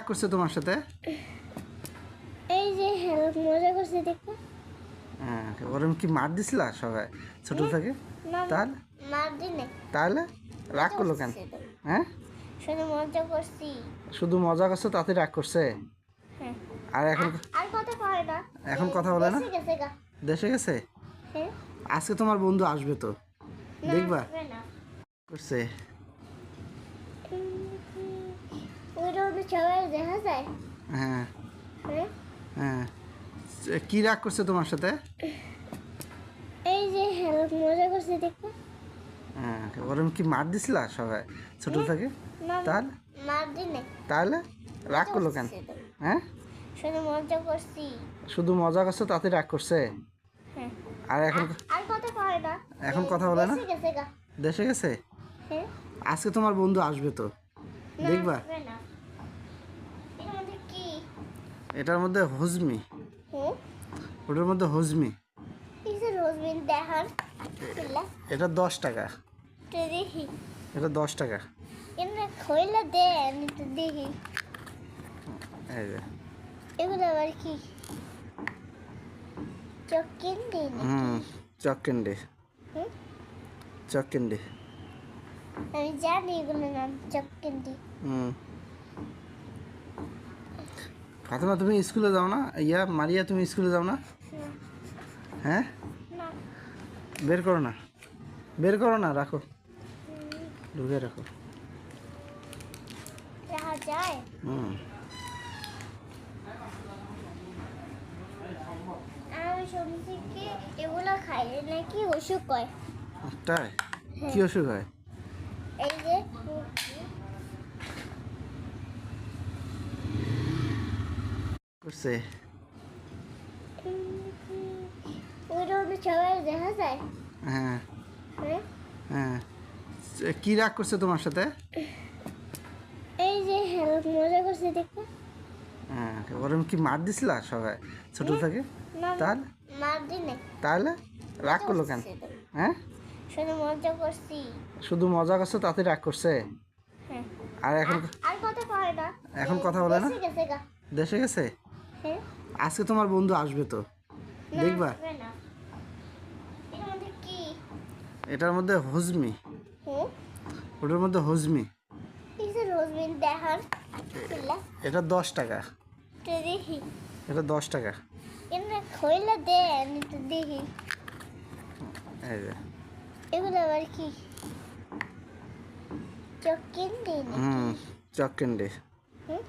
করছে তোমার সাথে? এই যে হেল্প মজা করছে দেখো। হ্যাঁ, ওরম কি মার দিছিলা সবাই ছোট থেকে? না তাহলে মার দিনে তাহলে রাগ করলো কেন? হ্যাঁ, শুধু মজা করছি। শুধু মজা করছো তাতে রাগ করছে? হ্যাঁ আর এখন আর কথা কয় না। এখন কথা বলে না? দেশে গেছে গা। দেশে গেছে? হ্যাঁ আজকে তোমার বন্ধু আসবে তো, না, দেখবা আসবে না। করছে। ওইটা ওদের সবাই দেখা যায়। হ্যাঁ হ্যাঁ হ্যাঁ, কি রাগ করছে তোমার সাথে? এই যে হেল্প মজা করছে দেখো। হ্যাঁ, ওরম কি মার দিছিলা সবাই ছোট থেকে? না তাহলে মার দিনে তাহলে রাগ করলো কেন? হ্যাঁ, শুধু মজা করছি। শুধু মজা করছো তাতে রাগ করছে? হ্যাঁ আর এখন আর কথা কয় না। এখন কথা বলে না? দেশে গেছে গা। দেশে গেছে? হ্যাঁ আজকে তোমার বন্ধু আসবে তো, না, দেখবা আসবে না। এটার মধ্যে কি? এটার মধ্যে হজমি, হুম ওটার মধ্যে হজমি। এই যে রোজবিন দেখার এটা 10 টাকা, তো দেখি। এটা 10 টাকা। এমনি খইলা দে আমি তো দেখি। এই যে এগুলো আবার কি? চকিন দিই চক ক্যান্ডি, হুম চক ক্যান্ডি। আমি জানি এগুলো নাম চকিন দি। ফাতেমা তুমি স্কুলে যাও না? মারিয়া তুমি স্কুলে যাও না? হ্যাঁ, না বের করো না, বের করো না, রাখো, ঢুকে রাখো। রাখা যায়। আমি শুনছি কি এগুলো খাইলে নাকি অসুখ হয়। তাই? কি অসুখ হয়? এই যে করছে। ওইটা ওদের সবাই দেখা যায়। হ্যাঁ হ্যাঁ হ্যাঁ, কি রাগ করছে তোমার সাথে? এই যে হেল্প মজা করছে দেখো। হ্যাঁ, ওরম কি মার দিছিলা সবাই ছোট থেকে? না তাহলে মার দিনে তাহলে রাগ করলো কেন? হ্যাঁ, শুধু মজা করছি। শুধু মজা করছো তাতে রাগ করছে? হ্যাঁ আর এখন আর কথা কয় না। এখন কথা বলে না? দেশে গেছে গা। দেশে গেছে? হ্যাঁ আজকে তোমার বন্ধু আসবে তো, না, দেখবা আসবে না। এটার মধ্যে কি? এটার মধ্যে হজমি, হুম ওটার মধ্যে হজমি। এই যে রোজবিন দেখার এটা 10 টাকা, তো দেখি। এটা 10 টাকা। এমনি খইলা দে আমি তো দেখি। এই যে এগুলো আবার কি? চকিন দিই চক ক্যান্ডি। হুম